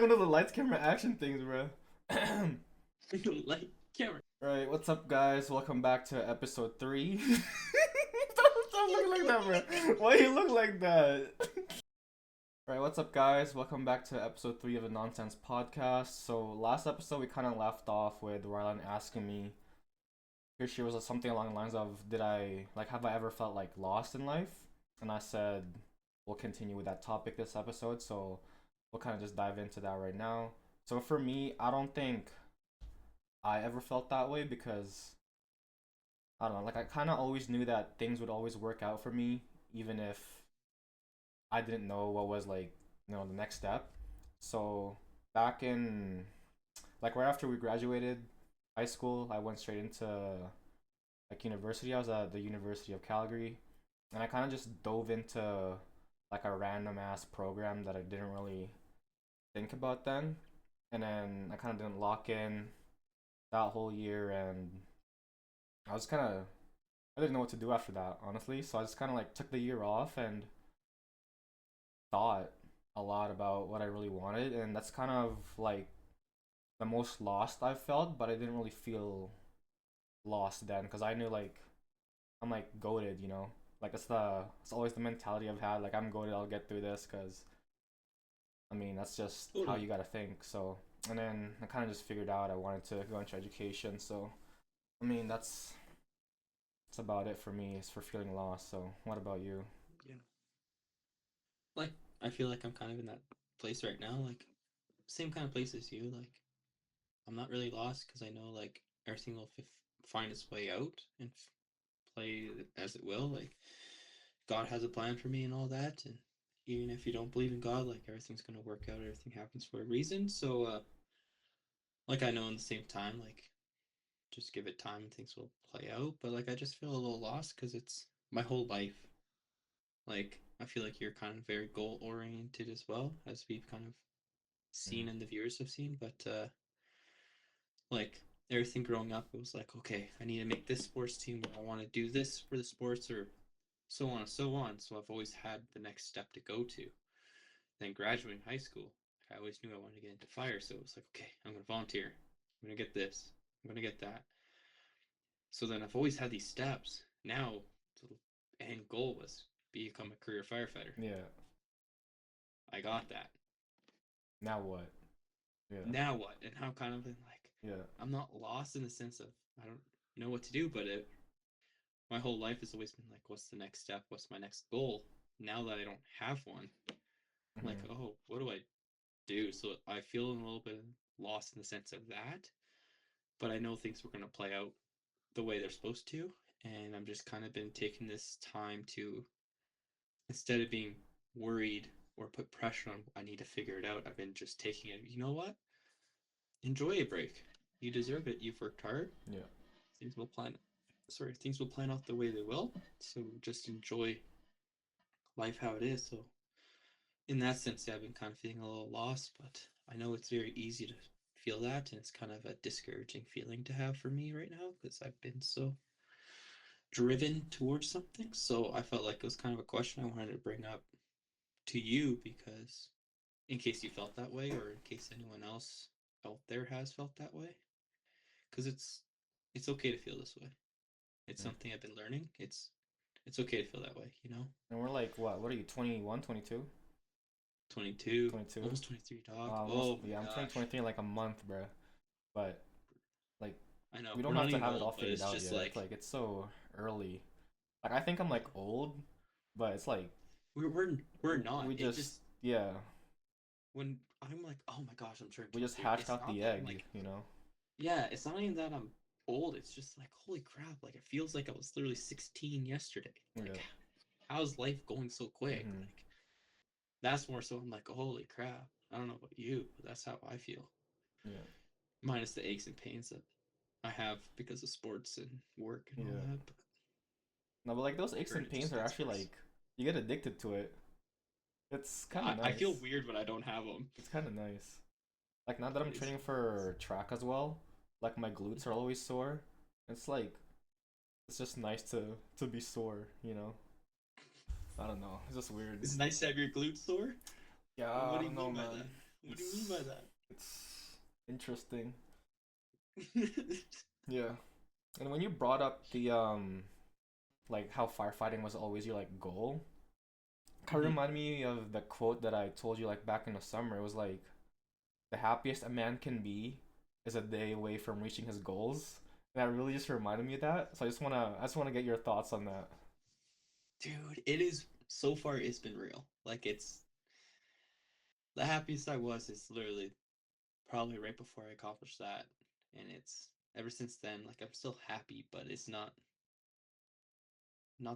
One of the lights, camera, action things, bro. Like camera. Right, what's up, guys? Welcome back to episode 3. Stop looking like that, bro. Why you look like that? Right, what's up, guys? Welcome back to episode 3 of the Nonsense Podcast. So, last episode, we kind of left off with Rylan asking me, here she was something along the lines of, have I ever felt like lost in life? And I said, we'll continue with that topic this episode, so we'll kind of just dive into that right now. So, for me, I don't think I ever felt that way because I don't know, like I kind of always knew that things would always work out for me, even if I didn't know what was the next step. So back in like right after we graduated high school, I went straight into like university. I was at the University of Calgary, and I kind of just dove into like a random ass program that I didn't really think about then, and then I kind of didn't lock in that whole year, and I was kind of I didn't know what to do after that, honestly. So I just kind of like took the year off and thought a lot about what I really wanted, and that's kind of like the most lost I've felt. But I didn't really feel lost then because I knew like I'm like goated, you know. Like it's always the mentality I've had. Like I'm goated, I'll get through this because I mean that's just how Totally. you gotta think. So and then I kind of just figured out I wanted to go into education. So I mean that's about it for me. It's for feeling lost. So what about you? Yeah. Like I feel like I'm kind of in that place right now. Like same kind of place as you. Like I'm not really lost because I know like everything will find its way out and play as it will. Like God has a plan for me and all that. And even if you don't believe in God, like everything's gonna work out. Everything happens for a reason. So like I know in the same time, like just give it time and things will play out. But like I just feel a little lost because it's my whole life. Like, I feel like you're kind of very goal oriented as well, as we've kind of Mm. seen and the viewers have seen. But like everything growing up, it was like, okay, I need to make this sports team. I want to do this for the sports, or so on and so on. So I've always had the next step to go to. Then graduating high school, I always knew I wanted to get into fire. So it was like, okay, I'm going to volunteer. I'm going to get this. I'm going to get that. So then I've always had these steps. Now the end goal was become a career firefighter. Yeah. I got that. Now what? Yeah. Now what? And how kind of been like, Yeah. I'm not lost in the sense of I don't know what to do, but my whole life has always been like, what's the next step? What's my next goal? Now that I don't have one, I'm like, Hmm. oh, what do I do? So I feel a little bit lost in the sense of that, but I know things were going to play out the way they're supposed to. And I'm just kind of been taking this time to, instead of being worried or put pressure on, I need to figure it out, I've been just taking it, you know what? Enjoy a break. You deserve it. You've worked hard. Yeah. Things will plan things will plan out the way they will. So just enjoy life how it is. So in that sense, yeah, I've been kind of feeling a little lost, but I know it's very easy to feel that, and it's kind of a discouraging feeling to have for me right now because I've been so driven towards something. So I felt like it was kind of a question I wanted to bring up to you because in case you felt that way or in case anyone else out there has felt that way, because it's okay to feel this way. It's Mm. something I've been learning. It's okay to feel that way, you know? And we're like, what are you, 21, 22? 22, 22? almost 23, dog. Almost, Oh my yeah, I'm turning gosh. 23 in like a month, bro. But, like, I know. we We're don't not have to even have it old, all but figured it's out just yet. It's like like, it's so early. Like, I think I'm like old, but it's like, we're not. we It just, just yeah, when I'm like, "Oh my gosh, I'm turning we just 23." hatched It's out not the that I'm egg, like, you know? yeah, it's not even that I'm old. It's just like, holy crap, like it feels like I was literally 16 yesterday. Like Yeah. how's life going so quick? Hmm. Like that's more so I'm like, holy crap. I don't know about you, but that's how I feel. Yeah. Minus the aches and pains that I have because of sports and work and all Yeah. that, but No, but like those aches current and it pains just are gets actually worse. like, you get addicted to it. It's kind of I feel nice. weird when I don't have them. It's kind of nice. Like now that I'm It is training kind of nice. for track as well, like my glutes are always sore. It's like it's just nice to be sore, you know. I don't know. It's just weird. It's nice to have your glutes sore. Yeah, What I do you don't know, mean by man. that? What do you mean by It's interesting. that? Yeah. And when you brought up the like how firefighting was always your like goal, kind of Mhm. reminded me of the quote that I told you like back in the summer. It was like the happiest a man can be is a day away from reaching his goals. And that really just reminded me of that. So I just wanna get your thoughts on that. Dude, it is so far it's been real. Like it's the happiest I was is literally probably right before I accomplished that. And it's ever since then, like I'm still happy, but it's not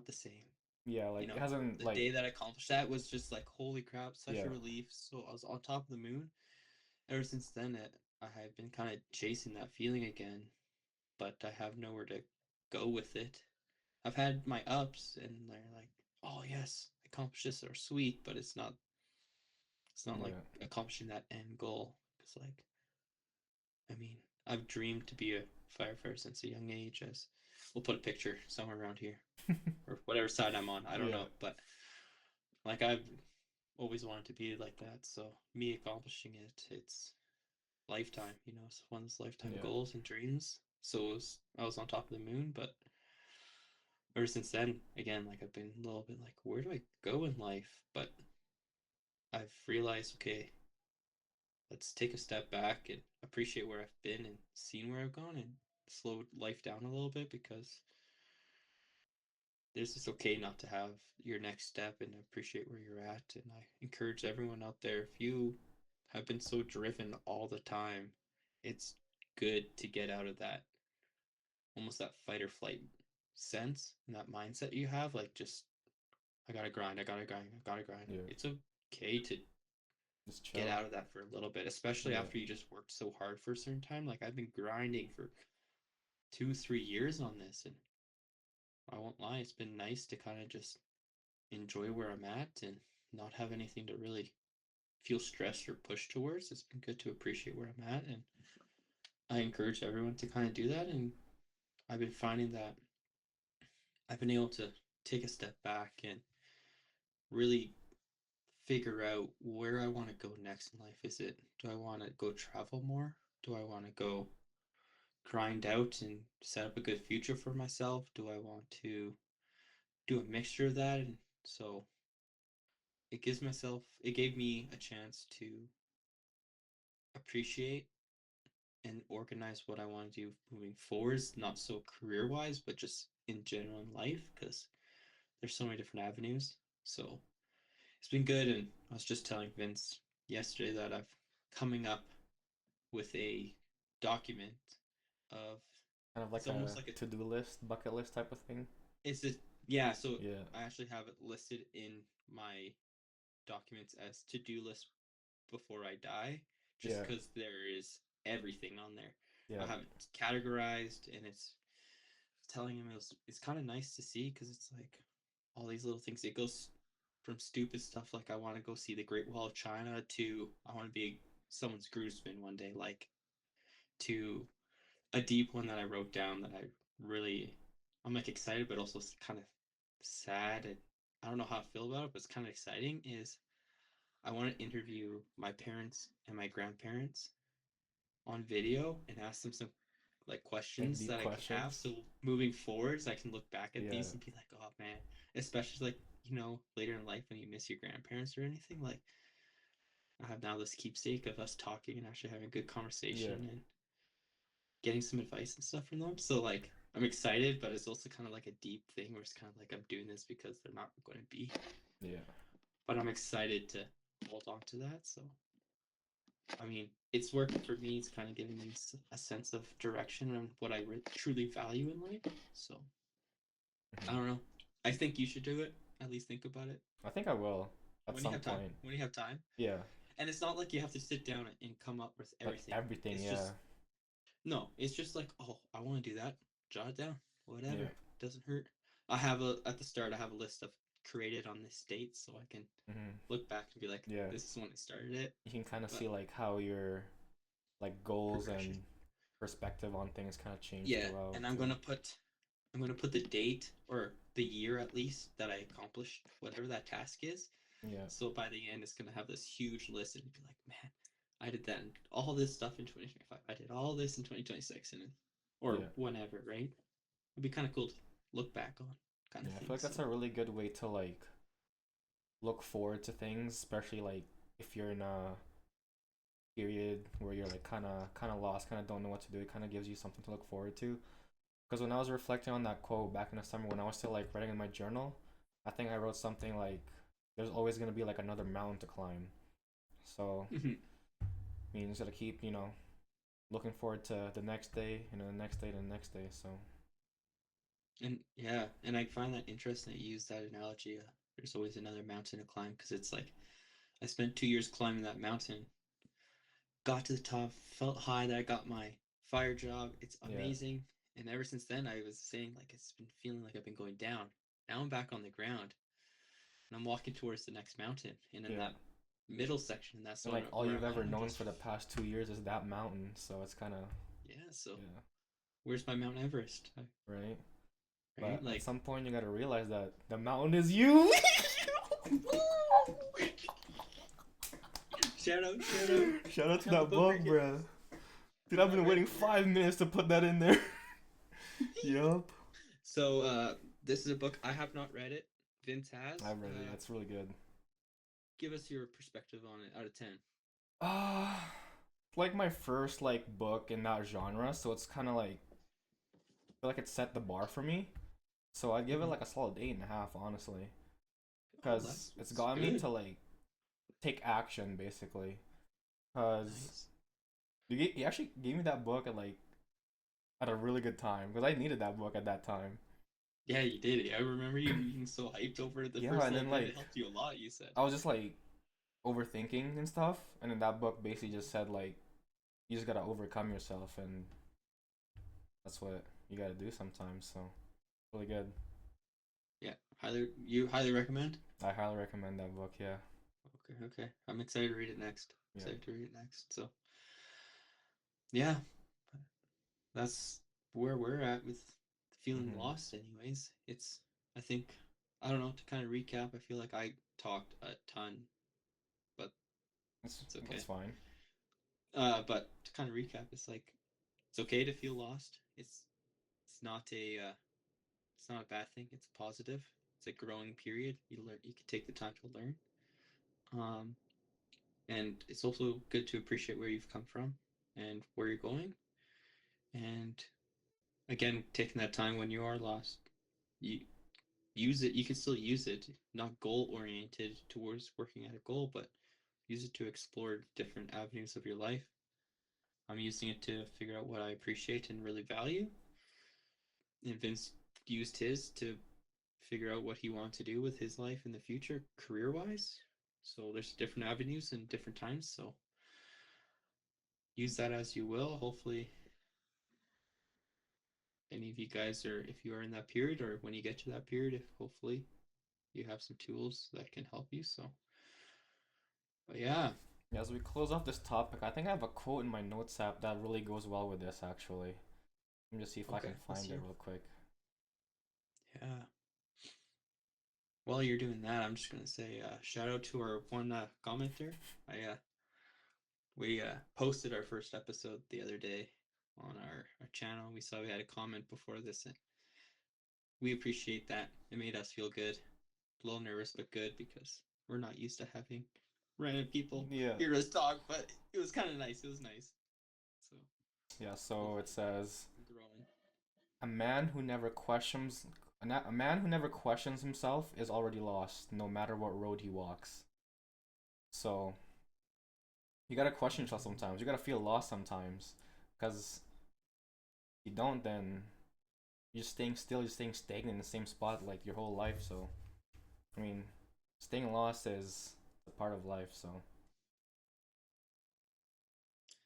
the same. Yeah, You like it know, hasn't the like day that I accomplished that was just like holy crap, such a yeah. relief. So I was on top of the moon. Ever since then, I have been kind of chasing that feeling again, but I have nowhere to go with it. I've had my ups, and they're like, oh yes, I accomplished this, or sweet, but it's not like Yeah. accomplishing that end goal. Because like, I mean, I've dreamed to be a firefighter since a young age. As we'll put a picture somewhere around here, or whatever side I'm on. I don't Yeah. know, but like I've always wanted to be like that. So me accomplishing it, it's lifetime. It's one of those lifetime Yeah. goals and dreams. So I was on top of the moon, but ever since then, again, like I've been a little bit like, where do I go in life? But I've realized, okay, let's take a step back and appreciate where I've been and seen where I've gone and slow life down a little bit because there's just okay not to have your next step and appreciate where you're at. And I encourage everyone out there, if you have been so driven all the time, it's good to get out of that almost that fight or flight sense and that mindset you have. Like, just, I gotta grind, I gotta grind, I gotta grind. Yeah. It's okay to Just get chill. out of that for a little bit, especially Yeah. after you just worked so hard for a certain time. Like, I've been grinding for 2, 3 years on this, and I won't lie, it's been nice to kind of just enjoy where I'm at and not have anything to really feel stressed or pushed towards. It's been good to appreciate where I'm at, and I encourage everyone to kind of do that. And I've been finding that I've been able to take a step back and really figure out where I want to go next in life. Do I want to go travel more? Do I want to go grind out and set up a good future for myself? Do I want to do a mixture of that? And so it gave me a chance to appreciate and organize what I want to do moving forwards, not so career wise, but just in general in life, because there's so many different avenues. So it's been good. And I was just telling Vince yesterday that I've coming up with a document of Kind of it's like almost a like a to-do list, bucket list type of thing. it's a yeah, so Yeah. I actually have it listed in my documents as to-do list before I die, just Yeah. because there is everything on there. I Yeah. have it categorized, and it's telling him it's kind of nice to see because it's like all these little things. It goes from stupid stuff like I want to go see the Great Wall of China to I want to be someone's groomsman one day, like to a deep one that I wrote down that I'm like excited but also kind of sad, and I don't know how I feel about it, but it's kind of exciting. Is I want to interview my parents and my grandparents on video and ask them some like Like questions deep that I can have. questions. So moving forwards, I can look back at Yeah. these and be like, oh man, especially like, later in life when you miss your grandparents or anything, like I have now this keepsake of us talking and actually having a good Yeah. conversation and getting some advice and stuff from them. So like I'm excited, but it's also kind of like a deep thing where it's kind of like I'm doing this because they're not going to be. Yeah. But I'm excited to hold on to that. So I mean, it's working for me. It's kind of giving me a sense of direction and what I truly value in life. So I Mhm. don't know. I think you should do it. At least think about it I think I will at when you some have time. point. When you have time, Yeah. and it's not like you have to sit down and come up with Like everything. everything, It's yeah. just no. It's just like, oh, I want to do that. Jot it down. Yeah. Whatever. Doesn't hurt. I have a at the start. I have a list of created on this date, so I can Hmm. look back and be like, Yeah. this is when I started it. You can kind of But see like how your like goals progression. and perspective on things kind of change Yeah, throughout. and I'm gonna put the date or the year at least that I accomplished whatever that task is. Yeah. So by the end, it's gonna have this huge list and be like, man, I did that and all this stuff in 2025. I did all this in 2026 or Yeah. whenever, right? It'd be kind of cool to look back on kind of Yeah, I thing. feel like So that's a really good way to like look forward to things, especially like if you're in a period where you're like kind of lost, kind of don't know what to do. It kind of gives you something to look forward to. Because when I was reflecting on that quote back in the summer when I was still like writing in my journal, I think I wrote something like there's always gonna be like another mountain to climb. So Mhm. I mean, you just gotta keep, looking forward to the next day, the next day, the next day. So And yeah, and I find that interesting that you use that analogy. There's always another mountain to climb because it's like I spent 2 years climbing that mountain, got to the top, felt high that I got my fire job. It's yeah, amazing. And ever since then, I was saying like it's been feeling like I've been going down. Now I'm back on the ground and I'm walking towards the next mountain. And in yeah. that middle section, that's And like all where you've I'm at. ever I'm known just for the past 2 years is that mountain. So it's kind of yeah. So yeah, where's my Mount Everest? right. Right? But at Like some point you gotta realize that the mountain is you. shout out. Shout out to Have a that book book, review. bruh. Dude, You I've not been read waiting it yet? 5 minutes to put that in there. Yup. So this is a book I have not read it. Vince has. I've read it. Yeah, it's really good. Give us your perspective on it out of 10. Uh, like my first like book in that genre, so it's kind of like I feel like it set the bar for me. So I'd give it Mm-hmm. like a solid 8.5, honestly, Oh, because it's that's got me good. to like take action basically. Cause Nice. you actually gave me that book at a really good time because I needed that book at that time. Yeah, you did it. I remember you being so hyped over it the Yeah, first and little then bit. It like helped you a lot, you said. I was just like overthinking and stuff, and then that book basically just said like you just gotta overcome yourself, and that's what you gotta do sometimes. So really good. Yeah, you highly recommend? I highly recommend that book. Yeah, Okay, okay. I'm excited to read it next. yeah. Excited to read it next. So, yeah, that's where we're at with feeling Mhm. lost anyways. I think I don't know, to kind of recap, I feel like I talked a ton, but it's That's okay. fine. But to kind of recap, it's okay to feel lost. It's not it's not a bad thing. It's a positive. It's a growing period. You can take the time to learn. Um, and it's also good to appreciate where you've come from and where you're going. And again, taking that time when you are lost, you use it. You can still use it, not goal oriented towards working at a goal, but use it to explore different avenues of your life. I'm using it to figure out what I appreciate and really value. And Vince used his to figure out what he wanted to do with his life in the future, career wise. So there's different avenues and different times. So use that as you will. Hopefully, any of you guys are, if you are in that period or when you get to that period, if hopefully you have some tools that can help you. So, but yeah, Yeah, as we close off this topic, I think I have a quote in my notes app that really goes well with this. Actually, let me just see if I okay, can let's find it hear. real quick. Yeah. While you're doing that, I'm just gonna say shout out to our one commenter. I We posted our first episode the other day on our channel. We saw we had a comment before this, and we appreciate that. It made us feel good. A little nervous, but good because we're not used to having random people Yeah, hear us talk, but it was kind of nice. It was nice. So yeah. So it hopefully says we're growing. a man who never questions a man who never questions himself is already lost, no matter what road he walks. So you gotta question yourself sometimes. You gotta feel lost sometimes, because if you don't, then you're staying still. You're staying stagnant in the same spot like your whole life. So I mean, staying lost is a part of life. So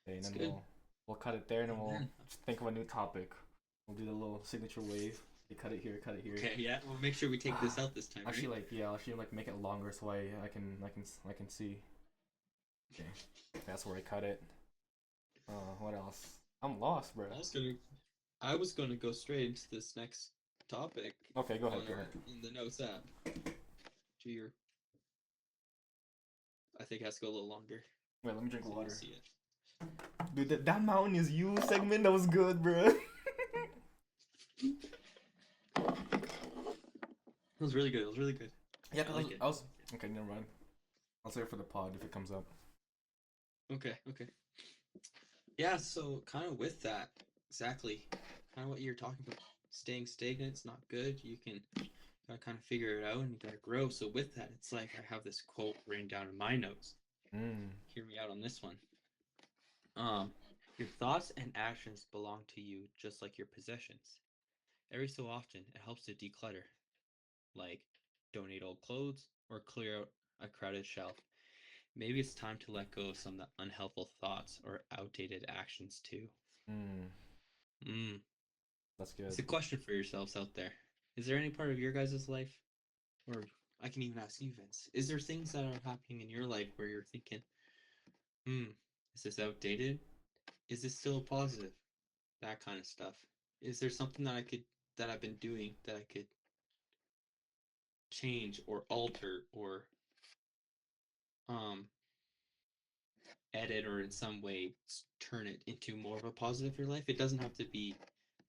okay, and It's then good. we'll cut it there, and then we'll Amen. think of a new topic. We'll do the little signature wave. You cut it here, cut it here. Okay, yeah. We'll make sure we take this out this time, Actually, right? like yeah, actually like make it longer so I can see. Okay, that's where I cut it. What else? I'm lost, bro. I was gonna, I was gonna go straight into this next topic Okay, go on ahead, go ahead. in the notes app. To your, I think it has to go a little longer. Wait, let me drink So you'll water. see it. Dude, that mountain is you segment, that was good, bro. It was really good. It was really good. Yeah, I like it. I was okay. Never mind. I'll save it for the pod if it comes up. Okay, okay. Yeah, so kind of with that, exactly, kind of what you're talking about. Staying stagnant's not good. You can gotta kind of figure it out and you gotta grow. So with that, it's like I have this quote written down in my notes. Mm. Hear me out on this one. Um, your thoughts and actions belong to you just like your possessions. Every so often, it helps to declutter, like donate old clothes or clear out a crowded shelf. Maybe it's time to let go of some of the unhelpful thoughts or outdated actions too. Mm. Mm. That's It's good. a question for yourselves out there. Is there any part of your guys' life, or I can even ask you, Vince, is there things that are happening in your life where you're thinking, hmm, is this outdated? Is this still positive? That kind of stuff. Is there something that I've been doing that I could change or alter or um edit or in some way turn it into more of a positive for your life? It doesn't have to be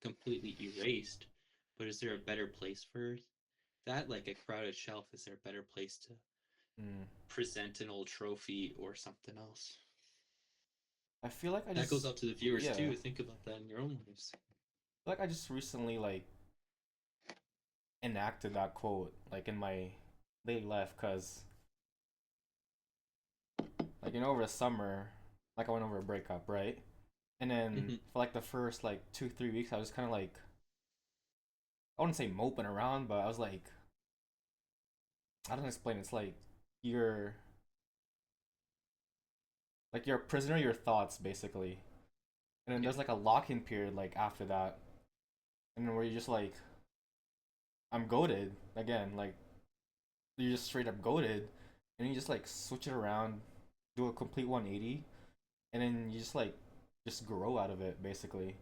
completely erased, but is there a better place for that? Like a crowded shelf, is there a better place to Mm. present an old trophy or something else? I feel like I That goes just out to the viewers yeah. too. Think about that in your own lives. Like I just recently like enacted that quote like in my daily life, cause like over the summer, like I went over a breakup, right? And then Hmm. for like the first like 2 3 weeks, I was kind of like I wouldn't say moping around, but I was like I don't explain. It's you're you're a prisoner of your thoughts basically, and then Yeah. there's like a lock-in period like after that, and then where you just like I'm goaded again, like you're just straight up goaded, and you just like switch it around, do a complete 180, and then you just grow out of it basically.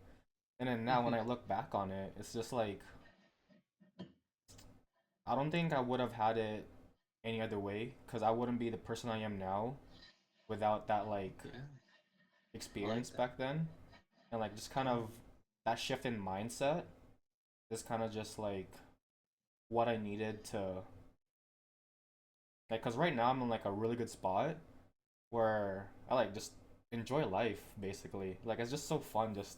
And then now when Hmm. I look back on it, it's just like I don't think I would have had it any other way because I wouldn't be the person I am now without that like Yeah. I like experience that. back then, and like just kind Yeah. of that shift in mindset is kind of just like what I needed to like, because right now I'm in like a really good spot where I like just enjoy life basically. Like it's just so fun just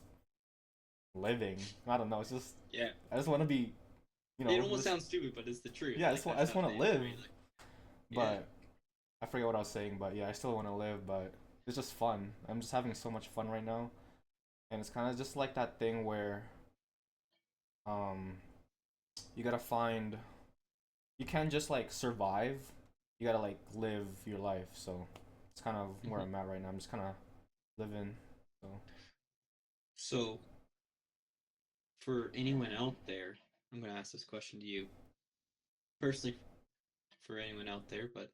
living. I don't know. It's just Yeah. I just want to be, It almost just sounds stupid, but it's the truth. yeah. Like I that's just how want to things are. live, Like, yeah. but I forget what I was saying. But yeah, I still want to live. But it's just fun. I'm just having so much fun right now, and it's kind of just like that thing where um you gotta find you can't just like survive. You gotta like live your life. So it's kind of where Hmm. I'm at right now. I'm just kind of living. So So for anyone out there, I'm going to ask this question to you personally. For anyone out there, but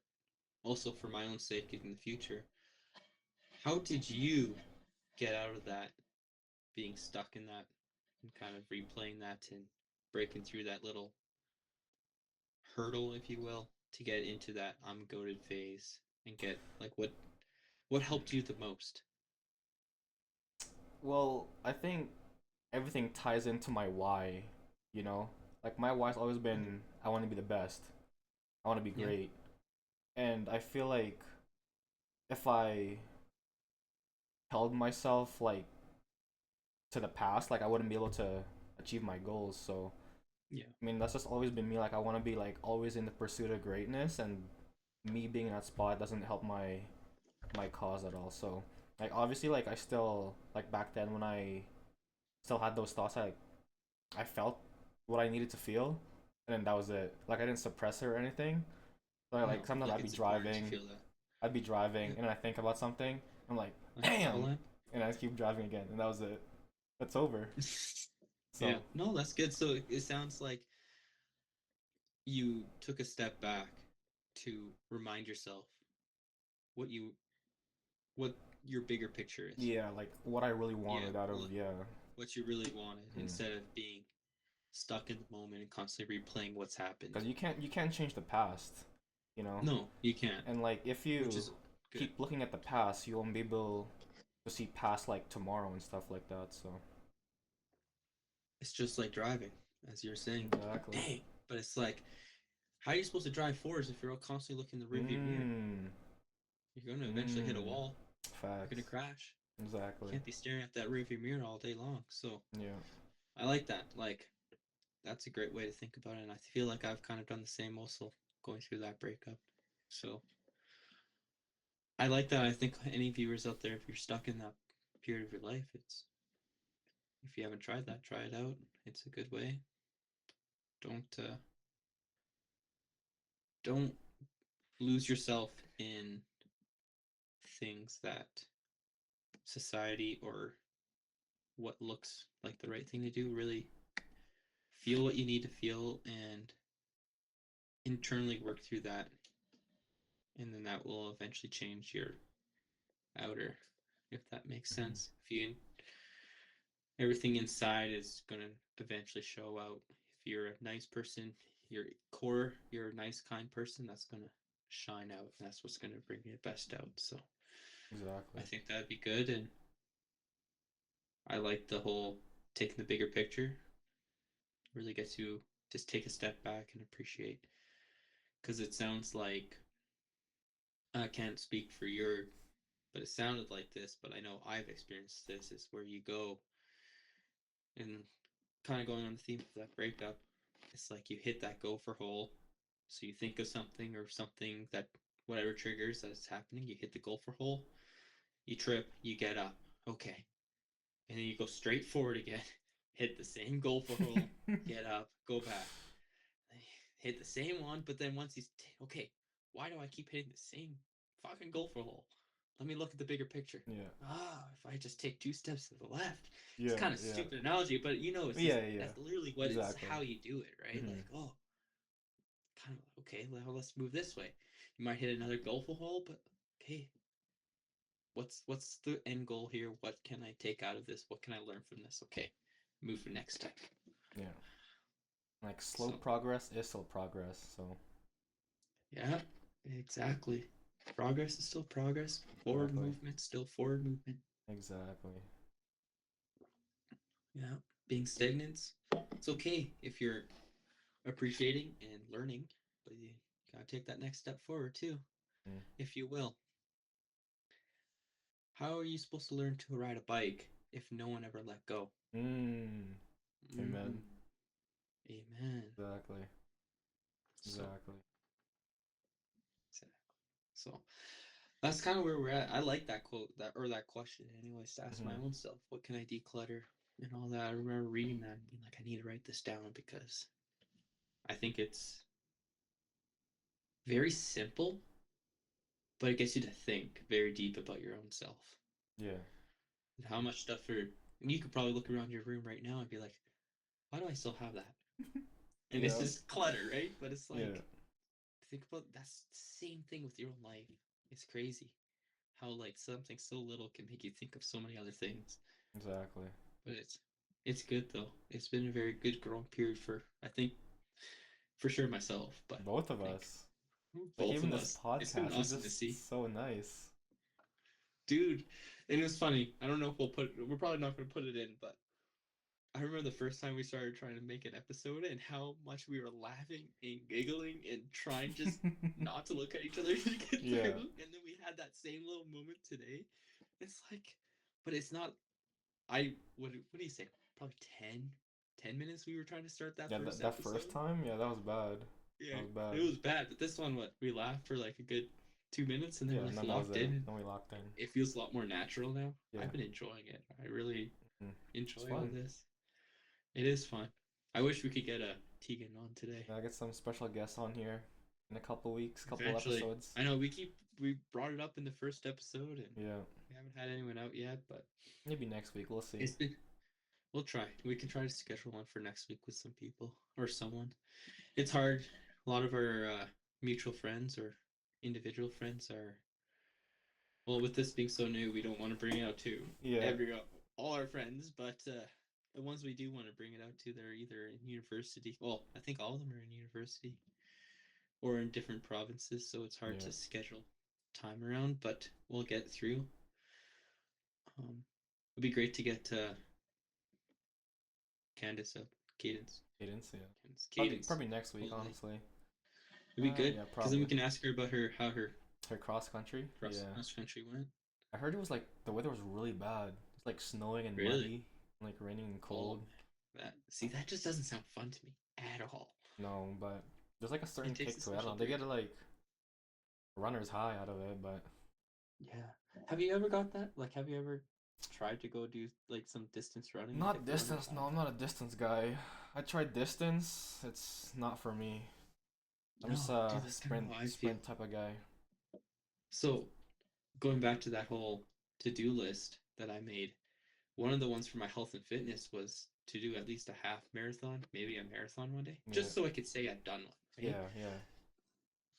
also for my own sake in the future, how did you get out of that, being stuck in that, and kind of replaying that and breaking through that little hurdle, if you will, to get into that I'm goaded phase and get like what helped you the most? well, I think everything ties into my why. You know, like my why's always Mhm. been I want to be the best. I want to be Yeah. great, and I feel like if I held myself like to the past, like I wouldn't be able to achieve my goals. So Yeah. I mean, that's just always been me. Like I want to be like always in the pursuit of greatness, and me being in that spot doesn't help my cause at all. So like obviously like I still like back then when I still had those thoughts, I felt what I needed to feel, and then that was it. Like I didn't suppress it or anything. So No, like sometimes like it's important to feel that. I'd be driving, Yeah. and then I think about something. I'm like, Like damn, Avalanche. and I just keep driving again, and that was it. That's over. Yeah. So No, that's good. So it sounds like you took a step back to remind yourself what you what your bigger picture is. yeah, like what I really Yeah, wanted out of yeah. what you really wanted Mm. instead of being stuck in the moment and constantly replaying what's happened. Because you can't change the past, you know. No, you can't, And like if which you is Good. keep looking at the past, you won't be able to see past like tomorrow and stuff like that. So It's just like driving, as you're saying. exactly. Dang. But it's like, how are you supposed to drive forwards if you're all constantly looking in the rearview mirror? Mm. You're gonna eventually hit a Mm. wall. You're gonna Facts. crash. You Exactly. can't be staring at that rearview mirror all day long. So Yeah. I like that. Like, that's a great way to think about it. And I feel like I've kind of done the same also going through that breakup. So I like that. I think any viewers out there, if you're stuck in that period of your life, it's if you haven't tried that, try it out. It's a good way. Don't don't lose yourself in things that society or what looks like the right thing to do. Really feel what you need to feel and internally work through that, and then that will eventually change your outer, if that makes Mhm. sense. If you everything inside is gonna eventually show out. If you're a nice person, your core, you're a nice, kind person, that's gonna shine out. And that's what's gonna bring your best out. So Exactly. I think that'd be good. And I like the whole taking the bigger picture. Really gets you just take a step back and appreciate. Because it sounds like I can't speak for your, but it sounded like this. But I know I've experienced this. Is where you go and kind of going on the theme of that breakup, it's like you hit that gopher hole. So you think of something or something that whatever triggers that is happening, you hit the gopher hole, you trip, you get up, okay, and then you go straight forward again, hit the same gopher hole, get up, go back, hit the same one, but then once he's okay, why do I keep hitting the same fucking gopher hole? Let me look at the bigger picture. Yeah. If I just take 2 steps to the left, it's Yeah. kind of Yeah. stupid analogy, but you know, it's just, Yeah. Yeah. that's literally what Exactly. it's how you do it, right? Mhm. Like, oh, kind of okay. Well, let's move this way. You might hit another gopher hole, but okay, what's the end goal here? What can I take out of this? What can I learn from this? Okay, move for next step. Yeah. Like slow So progress is still progress. So yeah, exactly. Progress is still progress. Forward exactly. movement still forward movement. Exactly. Yeah, being stagnant, it's okay if you're appreciating and learning, but you gotta take that next step forward too, Mm. if you will. How are you supposed to learn to ride a bike if no one ever let go? Mm. Mm-hmm. Amen. Amen. Exactly. So, Exactly. so that's kind of where we're at. I like that quote, that or that question. Anyways, to ask my Mhm. own self, what can I declutter and all that. I remember reading that and being like, I need to write this down because I think it's very simple, but it gets you to think very deep about your own self. Yeah. And how much stuff are you could probably look around your room right now and be like, why do I still have that? And it's Yeah. just clutter, right? But it's Yeah. like think about that's the same thing with your own life. It's crazy how like something so little can make you think of so many other things. Exactly. But it's good though. It's been a very good growing period for I think for sure myself, but Both of I think us. Like both even of this us. It's been podcast is awesome to see. just so nice. Dude, and it was funny. I don't know if we're probably not gonna put it in, but I remember the first time we started trying to make an episode and how much we were laughing and giggling and trying just not to look at each other to get Yeah. through. And then we had that same little moment today. It's like, but it's not. What do you say? Probably 10 minutes we were trying to start that Yeah, first that first episode. time, yeah, that was bad. Yeah, That was it bad. was bad. But this one, what we laughed for like a good 2 minutes and then Yeah, we're and like then that was locked it. in. And Then we locked in. it feels a lot more natural now. Yeah. I've been enjoying it. I really Mm. It's enjoy all fun. this. It is fun. I wish we could get a Tegan on today. Yeah, I get some special guests on here in a couple weeks, couple Eventually. episodes. I know we brought it up in the first episode and Yeah. we haven't had anyone out yet, but Maybe next week, we'll see. it's been we'll try. We can try to schedule one for next week with some people or someone. It's hard. A lot of our mutual friends or individual friends are well with this being so new, we don't want to bring it out to Yeah. all our friends, but the ones we do want to bring it out to, they're either in university. Well, I think all of them are in university or in different provinces, so it's hard Yeah. to schedule. time around, but we'll get through. It'd be great to get Candace up. Cadence. Cadence, yeah. Cadence. Probably Cadence. probably next week, Hopefully. honestly. It'd be good Yeah, because then we probably. can ask her about how her Her cross country. Yeah. cross country went. I heard it was like the weather was really bad. It's like snowing and Really? muddy, like raining and Oh, cold. that just doesn't sound fun to me at all. No, but there's like a certain It takes kick a to it. I don't special know. They breed. get like runner's high out of it, but Yeah. Have you ever got that? Like, have you ever tried to go do like some distance running and not get the runner's distance. No, high? I'm not a distance guy. I tried distance. It's not for me. I'm No, just a dude, that's kind of how I feel. sprint type of guy. So, going back to that whole to-do list that I made, one of the ones for my health and fitness was to do at least a half marathon, maybe a marathon one day, Yeah, just so I could say I've done one, right? yeah, yeah.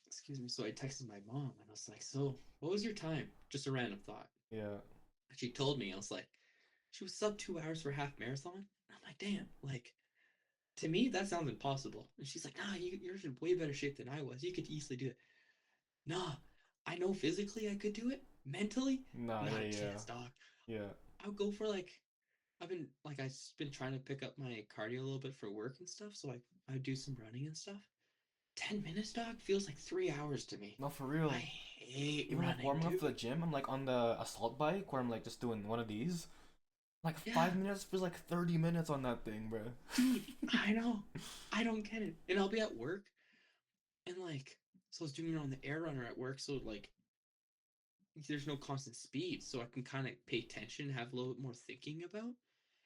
Excuse me. So I texted my mom and I was like, "So, what was your time?" Just a random thought. Yeah. And she told me, I was like, she was sub 2 hours for a half marathon. And I'm like, damn, like to me that sounds impossible. And she's like, nah, you're in way better shape than I was. You could easily do it. Nah, I know physically I could do it. Mentally, Nah, not yeah, a yeah, chance, dog. yeah. I would go for like I've been trying to pick up my cardio a little bit for work and stuff, so I would do some running and stuff. 10 minutes, dog, feels like 3 hours to me. No, for I real. hate Even like running, warming up dude. for the gym, I'm like on the assault bike where I'm like just doing one of these. Like Yeah, 5 minutes feels like 30 minutes on that thing, bro. dude, I know. I don't get it. And I'll be at work and like so I was doing it on the air runner at work, so like there's no constant speed, so I can kind of pay attention, have a little bit more thinking about.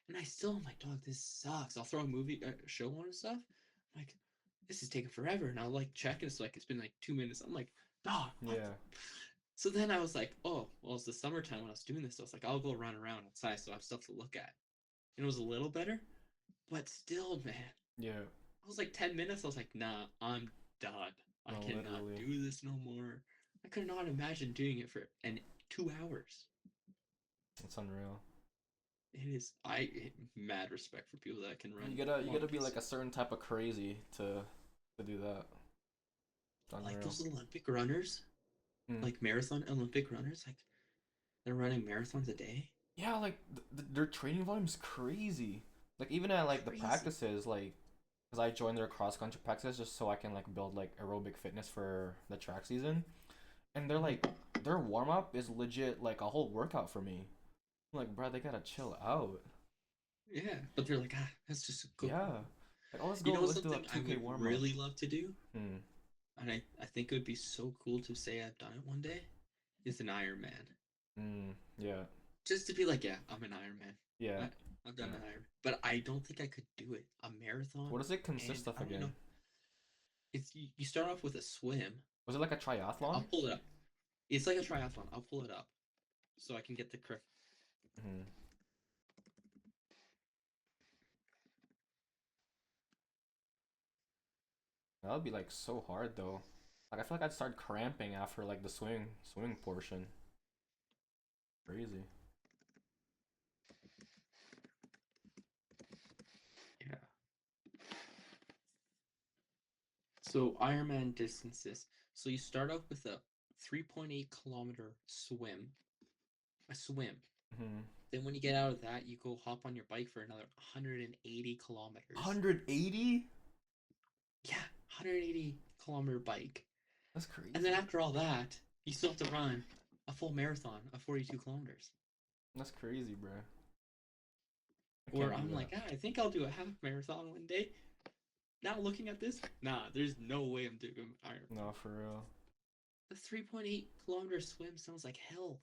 And I still am like, dog, this sucks. I'll throw a movie show on and stuff. I'm like, this is taking forever, and I'll like check, and it's been like 2 minutes. I'm like, dog, what? Yeah. So then I was like, oh, well, it's the summertime when I was doing this. So I was like, I'll go run around outside, so I have stuff to look at. And it was a little better, but still, man, Yeah. I was like 10 minutes. I was like, nah, I'm done. I No, cannot literally. do this no more. I could not imagine doing it for 2 hours. It's unreal. It is. I mad respect for people that can run You long gotta be like a distance. certain type of crazy to do that. It's Like unreal. those Olympic runners, Mm. like marathon Olympic runners, like they're running marathons a day. Yeah, like their training volume's crazy. Like even at like the Crazy. practices, like, cause I joined their cross country practices just so I can like build like aerobic fitness for the track season. And they're Mhm. like their warm up is legit like a whole workout for me. I'm like, bro, they gotta chill out. Yeah, but they're like, let's just go. Yeah. Like, oh, You know let's do a something I 2K would warm up. really love to do, Hmm. and I think it would be so cool to say I've done it one day, is an Ironman. Hmm. Yeah. Just to be like, yeah, I'm an Ironman. Yeah. I, I've done Yeah. an Ironman, but I don't think I could do it. A marathon, What does it consist and of I don't know. again? It's you start off with a swim. Was it like a I'll triathlon? pull it up. It's like a triathlon. I'll pull it up so I can get the correct. Hmm. That would be like so hard though. Like I feel like I'd start cramping after like the swimming portion. Crazy. Yeah. So Ironman distances. So you start off with a 3.8 kilometer swim. A swim. Hmm. Then when you get out of that, you go hop on your bike for another 180 kilometers. 180? Yeah, 180 kilometer bike. That's And then crazy. after all that, you still have to run a full marathon of 42 kilometers. That's crazy, bro. I Or can't do I'm that. like, I think I'll do a half marathon one day. Now looking at this, nah, there's no way I'm doing Iron. No, for real. The 3.8 kilometer swim sounds like hell.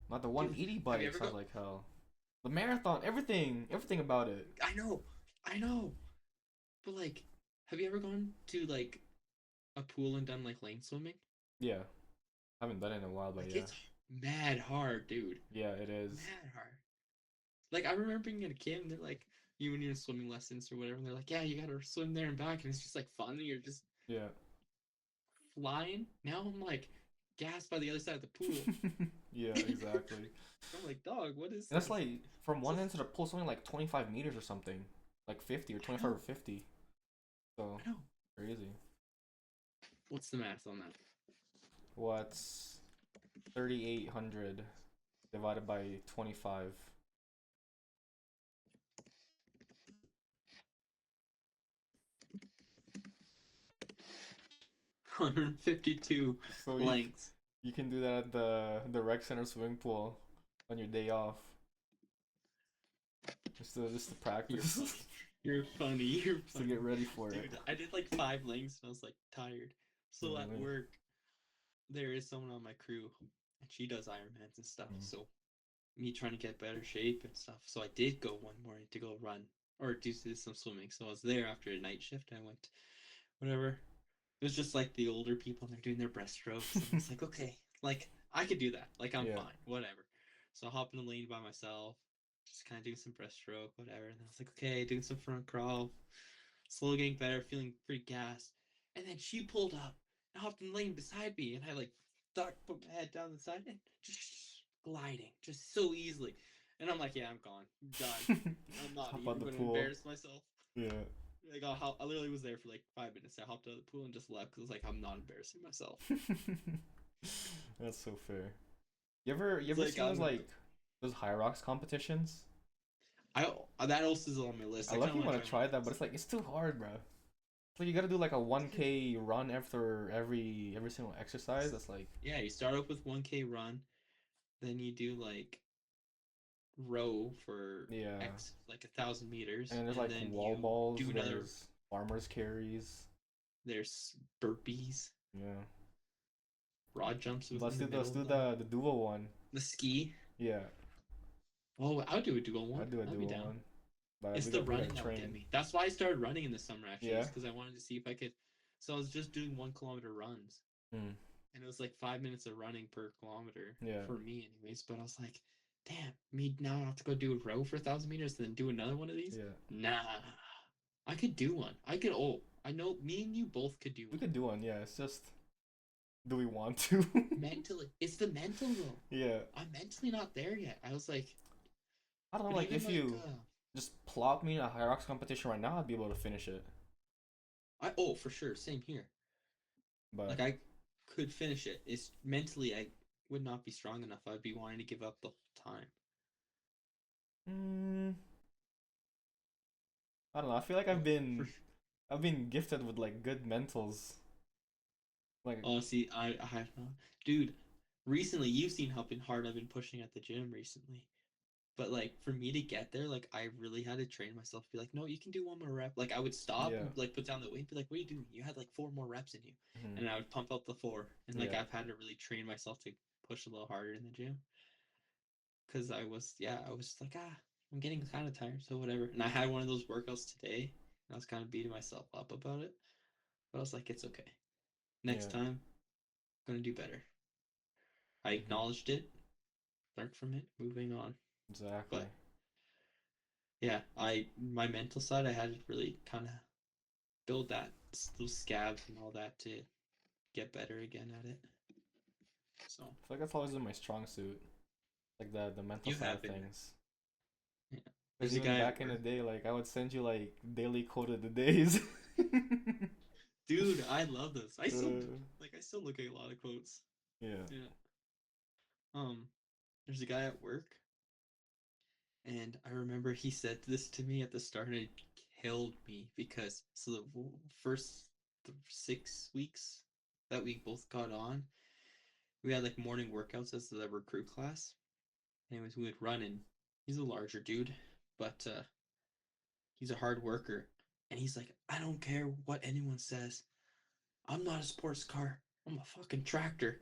Not the Dude, 180 have you bike ever got. sounds like hell. The marathon, everything about it. I know, I know. But like, have you ever gone to like a pool and done like lane swimming? Yeah. I haven't done it in a while, but Like yeah. it's mad hard, dude. Yeah, it is. Mad hard. Like I remember being a kid and they're like, you when you're in swimming lessons or whatever, and they're like, yeah, you gotta swim there and back, and it's just like fun, and you're just Yeah. flying. Now I'm like gassed by the other side of the pool. Yeah, exactly. I'm like, dog, what is And that's this? like from So one end to the pole, something like 25 meters or something, like 50 or I 25 know, or 50. So I know. crazy. What's the math on that? What's 3,800 divided by 25? 152 So lengths. you can do that at the rec center swimming pool on your day off. Just to You're practice. funny. You're funny. You're Just to funny. get ready for it. Dude, I did like 5 lengths and I was like tired. So at Really? work, there is someone on my crew and she does Ironmans and stuff. Mm. So me trying to get better shape and stuff. So I did go one morning to go run or do some swimming. So I was there after a night shift. I went, whatever. It was just like the older people and they're doing their breaststrokes. And I was like, okay, like I could do that. Like I'm Yeah. fine, whatever. So I hopped in the lane by myself, just kind of doing some breaststroke, whatever. And I was like, okay, doing some front crawl, slowly getting better, feeling pretty gassed. And then she pulled up and hopped in the lane beside me, and I like put my head down the side and just gliding, just so easily. And I'm like, yeah, I'm gone, I'm done. I'm not Hop even out the going to pool. embarrass myself. Yeah. Like I literally was there for like 5 minutes. I hopped out of the pool and just left because I was like, I'm not embarrassing myself. That's so fair. You ever It's seen like those high rocks competitions? I that also is on my list. I I kind of luckily want want to to try one try of that, but those. it's like it's too hard, bro. So you gotta do like a 1K run after every single exercise. That's like Yeah, you start off with 1K run, then you do like row for yeah. X like 1,000 meters, And then there's and like then wall you balls. do another. There's farmers carries. There's burpees, Yeah. broad jumps Let's within the do middle of them. the duo one. The ski. Yeah, Oh, I would do a dual one. I'd do a I'd be duo down. one. But It's the we gotta running that would get train. me. That's why I started running in the summer actually, Yeah. is because I wanted to see if I could. So I was just doing 1 kilometer runs, Mm. and it was like 5 minutes of running per kilometer Yeah. for me, anyways. But I was like, damn, me now I have to go do a row for 1,000 meters, and then do another one of these. Yeah. Nah, I could do one. I could. Oh, I know. Me and you both could do We one. could do one. Yeah. It's just, do we want to? Mentally, it's the mental though. Yeah. I'm mentally not there yet. I was like, I don't know. but Like even if like, you just plop me in a high rocks competition right now, I'd be able to finish it. for sure, same here. But Like I could finish it. It's mentally I would not be strong enough. I'd be wanting to give up the whole time. mm, I don't know. I feel like For I've been gifted with like good mentals. Like oh, see, I have not, dude. Recently, you've seen how hard I've been pushing at the gym recently. But like for me to get there, like I really had to train myself. Be like, no, you can do one more rep. Like I would stop, yeah. and, like put down the weight, be like, what are you doing? You had like four more reps in you, Mhm. and I would pump out the four. And like Yeah. I've had to really train myself to push a little harder in the gym because I was like, I'm getting kind of tired, so whatever. And I had one of those workouts today, and I was kind of beating myself up about it. But I was like, it's okay. Next Yeah. time, I'm gonna do better. I Mhm. acknowledged it, learned from it, moving on. Exactly. But yeah, my mental side, I had to really kind of build those scabs and all that to get better again at it. So I feel like that's always been my strong suit. Like the mental you side have of been, things. yeah. Because There's a even guy at back in the work, day, like I would send you like daily quote of the days. dude. I love this. uh, I still look at a lot of quotes. yeah. Yeah. Um, there's a guy at work, and I remember he said this to me at the start, and it killed me because so the first 6 weeks that we both got on, we had like morning workouts as the recruit class. Anyways, we would run, and he's a larger dude, but he's a hard worker. And he's like, I don't care what anyone says. I'm not a sports car. I'm a fucking tractor.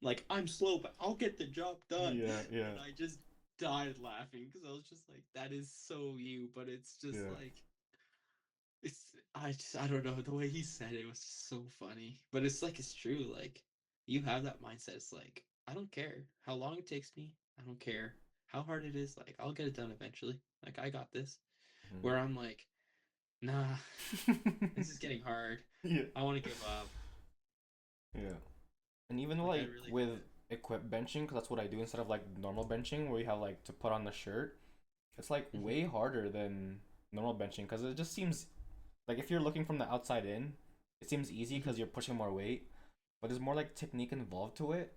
Like, I'm slow, but I'll get the job done. Yeah, yeah, And I just died laughing because I was just like, that is so you, but it's just yeah. like, I don't know. The way he said it was just so funny. But it's like, it's true. Like, you have that mindset. It's like, I don't care how long it takes me. I don't care how hard it is. Like, I'll get it done eventually. Like, I got this. Mhm. Where I'm like, nah, this is getting hard. Yeah. I want to give up. Yeah. And even Like, I like really with had. equip benching, because that's what I do instead of like normal benching, where you have like to put on the shirt. It's like Mhm. way harder than normal benching because it just seems like if you're looking from the outside in, it seems easy Mhm. because you're pushing more weight. but there's more like technique involved to it.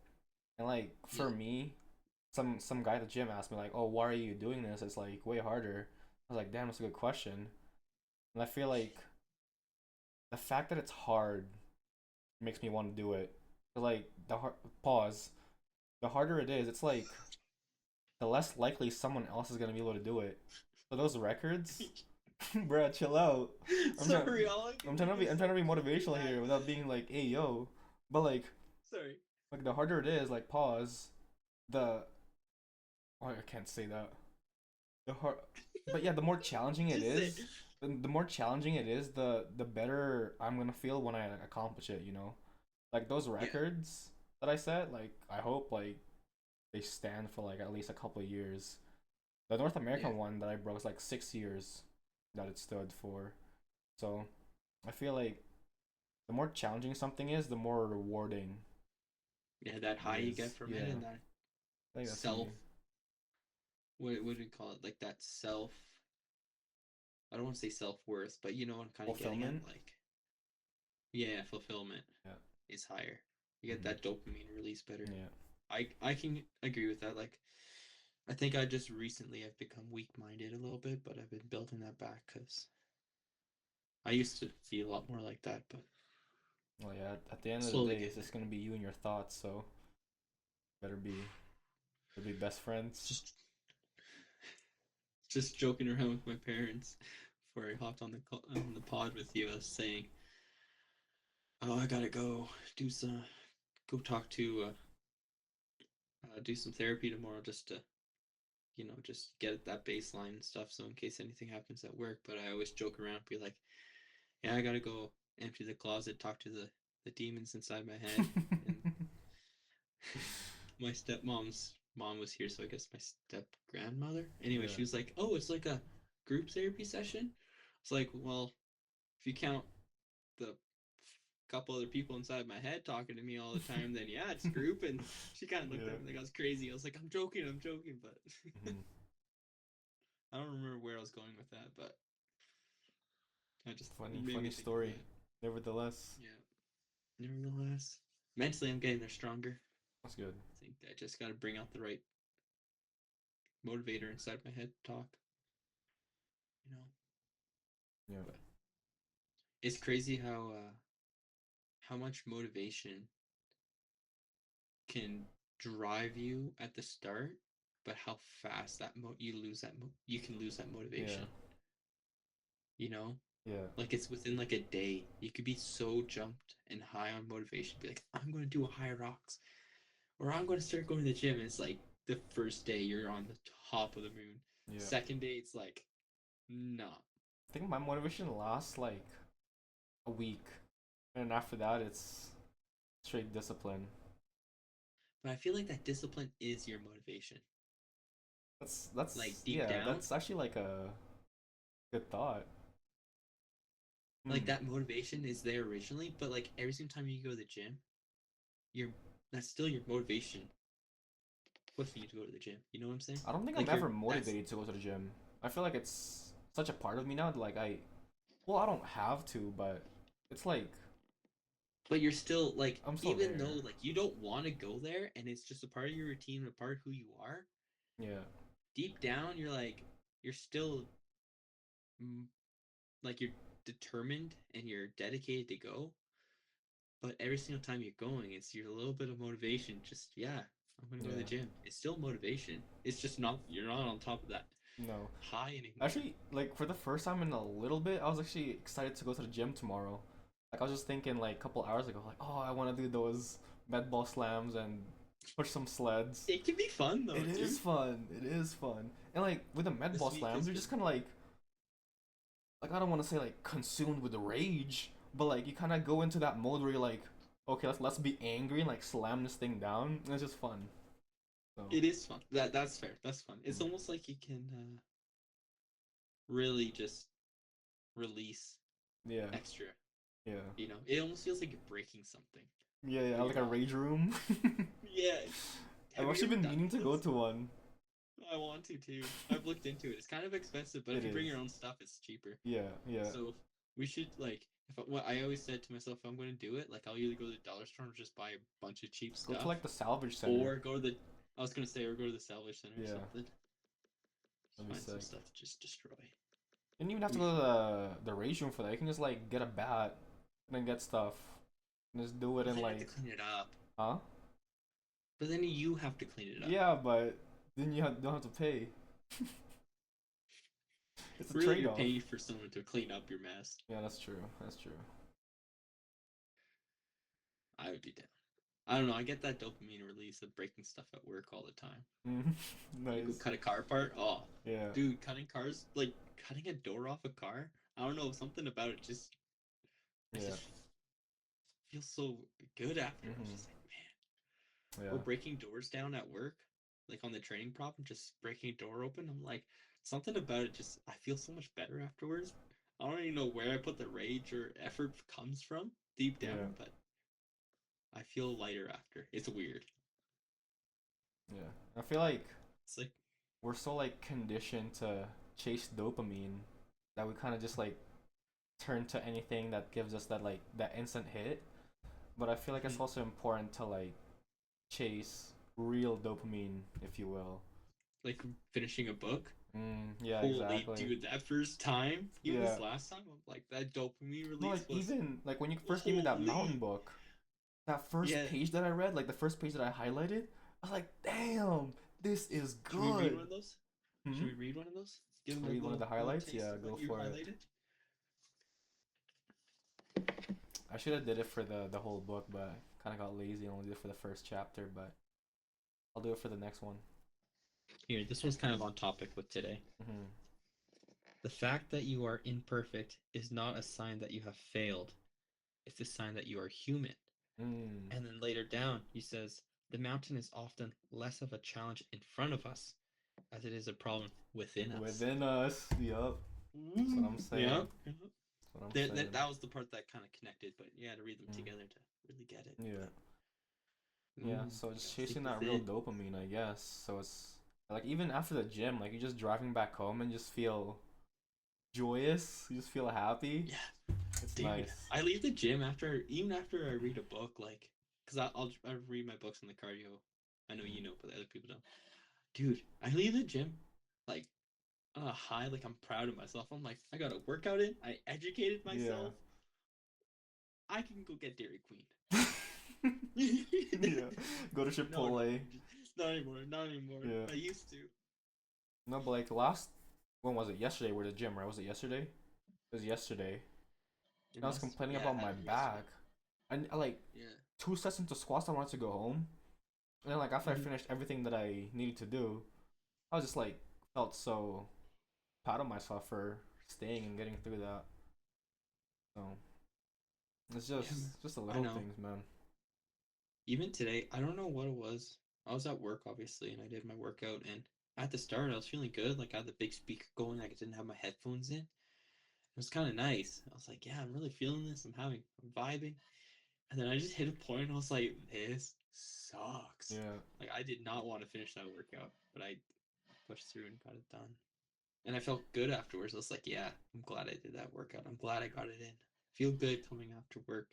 And like for Yeah. me, some guy at the gym asked me like, "Oh, why are you doing this? It's like way harder." I was like, "Damn, that's a good question." And I feel like the fact that it's hard makes me want to do it. But like pause, the harder it is, it's like the less likely someone else is gonna be able to do it. So those records, bruh, chill out. I'm trying, Sorry, all I can think I'm is trying to be is motivational that. here without being like, hey yo. But Sorry. like the harder it is, like pause, the oh, I can't say that. The hard, but yeah, the more challenging it Just say. is, the more challenging it is, the better I'm gonna feel when I accomplish it. Like those Yeah. records that I set, like I hope like they stand for like at least a couple of years. The North Yeah. American one that I broke is like 6 years that it stood for. So I feel like the more challenging something is, the more rewarding Yeah. That it high you get is. from it, Yeah, and that I think that's self. me. What do we call it? Like that self. I don't want to say self worth, but you know what I'm kind of getting at. Fulfillment. Like, yeah, fulfillment Yeah. is higher. You get Hmm. that dopamine release better. Yeah. I can agree with that. Like, I think I just recently have become weak minded a little bit, but I've been building that back because I used to be a lot more like that, but Well, yeah. At the end of the slowly day, getting it's there. just gonna be you and your thoughts. So better be best friends. Just just joking around with my parents before I hopped on the pod with you. I was saying, oh, I gotta go do some go talk to do some therapy tomorrow just to just get that baseline and stuff. So in case anything happens at work, but I always joke around, be like, yeah, I gotta go empty the closet, talk to the demons inside my head. And my stepmom's mom was here, so I guess my step grandmother. Anyway, Yeah. she was like, "Oh, it's like a group therapy session." It's like, well, if you count the couple other people inside my head talking to me all the time, then yeah, it's group. And she kind of looked Yeah. at me like I was crazy. I was like, I'm joking," but Hmm. I don't remember where I was going with that, but I just Funny, it made me funny think of story. that. Nevertheless, Yeah. Nevertheless, mentally, I'm getting there stronger. that's good. I think I just got to bring out the right motivator inside my head to talk. You know, Yeah. but it's crazy how much motivation can drive you at the start, but how fast you lose you can lose that Yeah. motivation. You know, Yeah. like it's within like a day. You could be so jumped and high on motivation, be like, I'm going to do a high rocks, or I'm going to start going to the gym. And it's like the first day you're on the top of the moon. Yeah. Second day it's like, nah. I think my motivation lasts like a week, and after that, it's straight discipline. But I feel like that discipline is your motivation. Like That's deep yeah. down, That's actually like a good thought. like Hmm. that motivation is there originally, but like every single time you go to the gym, you're that's still your motivation pushing you to go to the gym. You know what I'm saying? I don't think I'm Like you're ever that's motivated to go to the gym. I feel like it's such a part of me now that like well, I don't have to, but it's like but you're still like I'm still even there. though like you don't want to go there and it's just a part of your routine, a part of who you are, Yeah. deep down you're still mm, like you're determined and you're dedicated to go, but every single time you're going, it's your little bit of motivation. Just yeah, I'm gonna go to the Yeah. gym. It's still motivation. It's just not you're not on top of that No. high anymore. Actually, like for the first time in a little bit, I was actually excited to go to the gym tomorrow. Like I was just thinking like a couple hours ago, like, oh, I want to do those med ball slams and push some sleds. It can be fun though It too. is fun. It is fun. And like with the med The ball sweet slams, you're cookie. just kind of like I don't want to say like consumed with rage, but like you kind of go into that mode where you're like, okay, let's be angry and like slam this thing down. And it's just fun. So It is fun. That's fair. That's fun. It's mm, almost like you can really just release yeah, extra. yeah, It almost feels like you're breaking something yeah, yeah. when Like you're a not. rage room. Yeah. I've Have you actually ever been done meaning to go those? to one. I want to too. I've looked into it. It's kind of expensive, but It if you bring is. your own stuff, it's cheaper. Yeah, yeah. So we should like what I always said to myself, if I'm going to do it, like I'll either go to the dollar store and just buy a bunch of cheap Go to stuff, like the salvage center. or go to the. I was gonna say, or go to the salvage center or Yeah, something. that'd be Find some sick. stuff to just destroy. You don't even have to We go should. to the rage room for that. You can just like get a bat and then get stuff. And just do it But in then I have to like, clean it up. huh? But then you have to clean it up. Yeah, but then don't have to pay. It's a Really, you're trade-off. paying for someone to clean up your mess. Yeah, that's true. That's true. I would be down. I don't know. I get that dopamine release of breaking stuff at work all the time. You go Nice. cut a car apart. Oh, Yeah. dude, cutting cars, like cutting a door off a car. I don't know, something about it just, I Yeah. just feel so good after. I was Mhm. just like, man. Yeah. Or breaking doors down at work, like on the training prop, and just breaking a door open. I'm like, something about it just, I feel so much better afterwards. I don't even know where I put the rage or effort comes from deep Yeah. down, but I feel lighter after. It's weird. Yeah. I feel like It's like, we're so like conditioned to chase dopamine that we kind of just like turn to anything that gives us that like that instant hit. But I feel like it's mhm. also important to like chase real dopamine, if you will. Like finishing a book. Yeah, Holy exactly. dude, that first time, even Yeah. this last time, I'm like that dopamine No, release like was even like when you first gave me that mountain holy. book, that first Yeah. page that I read, like the first page that I highlighted, I was like, damn, this is Should we read one good. of those? Hmm? Should we read one of those? Give them a Read one of the little highlights? taste Yeah, of go what you for it. highlighted. I should have did it for the whole book, but kind of got lazy and only did it for the first chapter, but I'll do it for the next one. Here, this one's kind of on topic with today. Hmm. The fact that you are imperfect is not a sign that you have failed. It's a sign that you are human. Mm. And then later down, he says, the mountain is often less of a challenge in front of us as it is a problem within us. Within us. Yup. That's what I'm saying. Yeah. That's what I'm That, saying. that, that was the part that kind of connected, but you had to read them Mm. together to really get it. Yeah. But, Yeah, so just I think chasing with that real it, dopamine, I guess. So it's like even after the gym, like you're just driving back home and just feel joyous. You just feel happy. yeah, It's dude, nice. I leave the gym even after I read a book, like, cause I read my books in the cardio. I know you know, but other people don't. Dude, I leave the gym, like, on a high, like I'm proud of myself. I'm like, I got a workout in. I educated Yeah. myself. I can go get Dairy Queen. Yeah. Go to No, Chipotle. not anymore. Not anymore. Yeah. I used to. No, but like last, when was it? Yesterday, we're at the gym, right? Was it yesterday? It was yesterday. It I was must. complaining Yeah, about it my happened yesterday. back. And like Yeah. 2 sets into squats, I wanted to go home. And then like after I Mhm. finished everything that I needed to do, I was just like felt so proud of myself for staying and getting through that. So it's Yeah, man. just the I little know. things, man. Even today, I don't know what it was. I was at work, obviously, and I did my workout. And at the start, I was feeling good. Like I had the big speaker going. Like I didn't have my headphones in. It was kind of nice. I was like, yeah, I'm really feeling this. I'm vibing. And then I just hit a point. And I was like, this sucks. Yeah, Like I did not want to finish that workout, but I pushed through and got it done. And I felt good afterwards. I was like, yeah, I'm glad I did that workout. I'm glad I got it in. Feel good coming after work,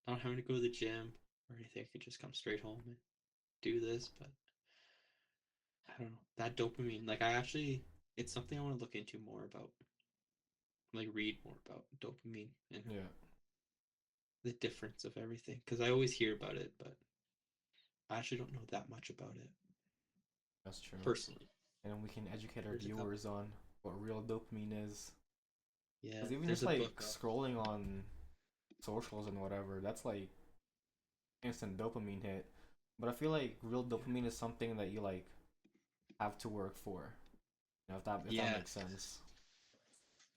not having to go to the gym or anything. I could just come straight home and do this. But I don't know. That dopamine, like I actually, it's something I want to look into more about. Like read more about dopamine and yeah, the difference of everything. Because I always hear about it, but I actually don't know that much about it that's true. personally. And we can educate our There's a couple. viewers on what real dopamine is. Yeah, Because even there's just a like book. scrolling on socials and whatever, that's like instant dopamine hit. But I feel like real Yeah. dopamine is something that you like have to work for. You know, if that Yeah, makes sense.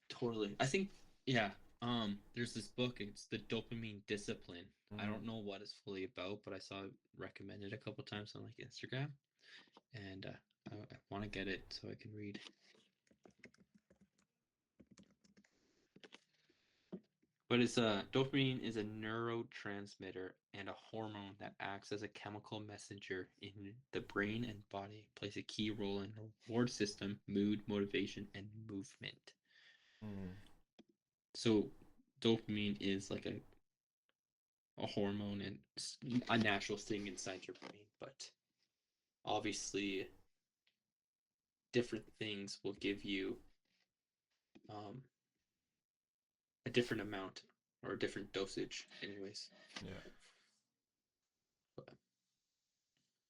totally. I think, yeah. There's this book. It's the Dopamine Discipline. I Mm. don't know what it's fully about, but I saw it recommended a couple times on like Instagram, and I want to get it so I can read. But it's dopamine is a neurotransmitter and a hormone that acts as a chemical messenger in the brain and body, plays a key role in reward system, mood, motivation, and movement. Mm. So dopamine is like a hormone and a natural thing inside your brain, but obviously different things will give you um, a different amount or a different dosage, anyways. Yeah.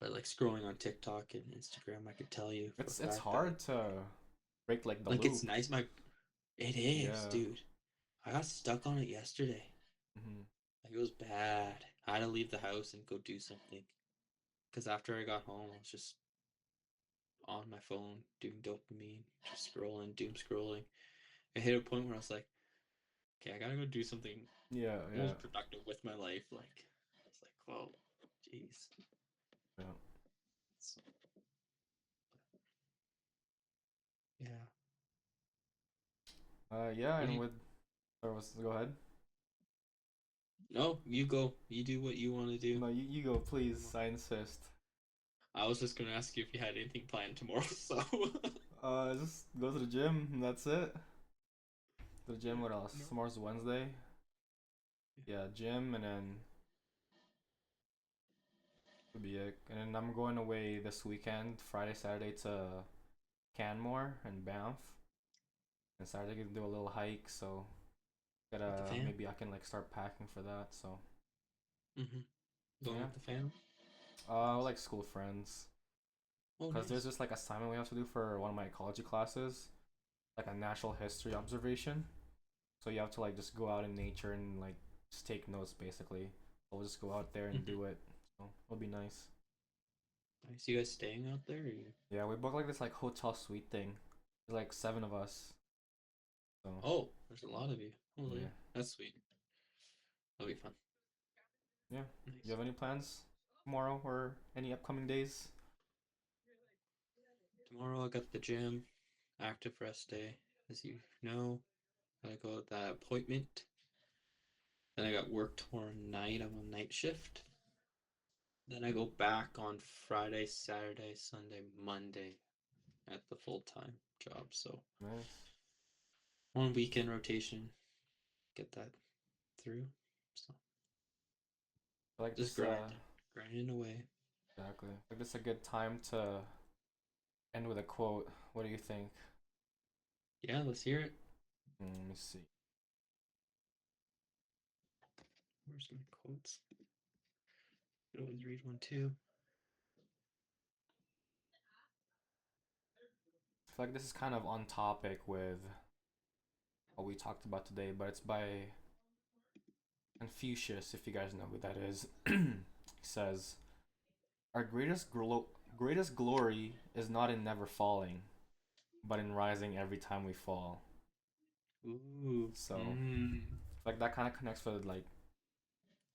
But like scrolling on TikTok and Instagram, I could tell you for a It's fact hard to break like the like it's loop. nice. It is, Yeah. dude. I got stuck on it yesterday. Hmm. Like it was bad. I had to leave the house and go do something. Because after I got home, I was just on my phone doing dopamine, just scrolling, doom scrolling. I hit a point where I was like, okay, I gotta go do something Yeah, more yeah, productive with my life. Like, I was like, whoa, jeez. yeah. So, yeah. Yeah, What do and you? with go ahead. No, you go. You do what you want to do. No, you go, please. I insist. I was just gonna ask you if you had anything planned tomorrow. So. Just go to the gym, and that's it. The Yeah. gym. What else? No. Tomorrow's Wednesday. Yeah, gym, and then would be it. And then I'm going away this weekend, Friday, Saturday to Canmore and Banff. And Saturday gonna do a little hike, so With the gotta fam. maybe I can like start packing for that. So Going yeah, with the fam. Nice. like school friends. Oh, Cause there's nice. this like assignment we have to do for one of my ecology classes, like a natural history observation. So you have to like just go out in nature and like just take notes basically. We'll just go out there and Mm-hmm. do it. So it'll be nice. Nice. You guys staying out there? Or you... Yeah, we booked like this like hotel suite thing. There's like 7 of us. So Oh, there's a lot of you. yeah, Holy, that's sweet. That'll be fun. yeah. You Nice. have any plans tomorrow or any upcoming days? Tomorrow I got the gym, active rest day, as you know. Gotta go at that appointment. Then I got work tomorrow night. I'm on night shift. Then I go back on Friday, Saturday, Sunday, Monday at the full time job. So Nice. one weekend rotation, get that through. So I like just this. grinding away. Exactly. Like this is a good time to end with a quote. What do you think? Yeah, let's hear it. Let me see. Where's my quotes? I always read one too. I feel like this is kind of on topic with what we talked about today, but it's by Confucius, if you guys know who that is. He says, "Our greatest glory is not in never falling, but in rising every time we fall." Ooh. So, like that kind of connects with like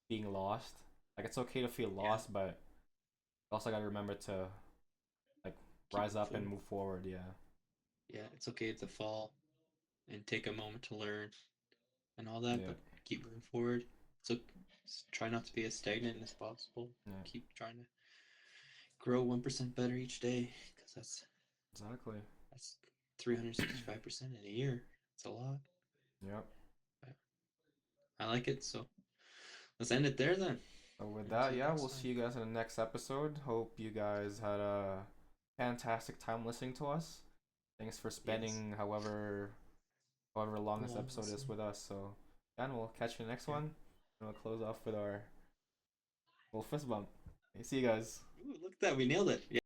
being lost. Like it's okay to feel Yeah. lost, but you also gotta remember to like Keep rise up and moving. move forward. Yeah, Yeah, it's okay to fall and take a moment to learn and all that, yeah, but keep moving forward. So try not to be as stagnant as possible. yeah. Keep trying to grow 1% better each day because Exactly. that's 365% in a year. It's a lot. Yep. But I like it. So let's end it there then. So with And see that, you yeah, next we'll time. see you guys in the next episode. Hope you guys had a fantastic time listening to us. Thanks for Yes. spending however long this Long episode is listen. with us. So, yeah, and we'll catch you in the next Yeah. one. And we'll close off with our little fist bump. Okay, see you guys. Ooh, look at that. We nailed it. Yeah.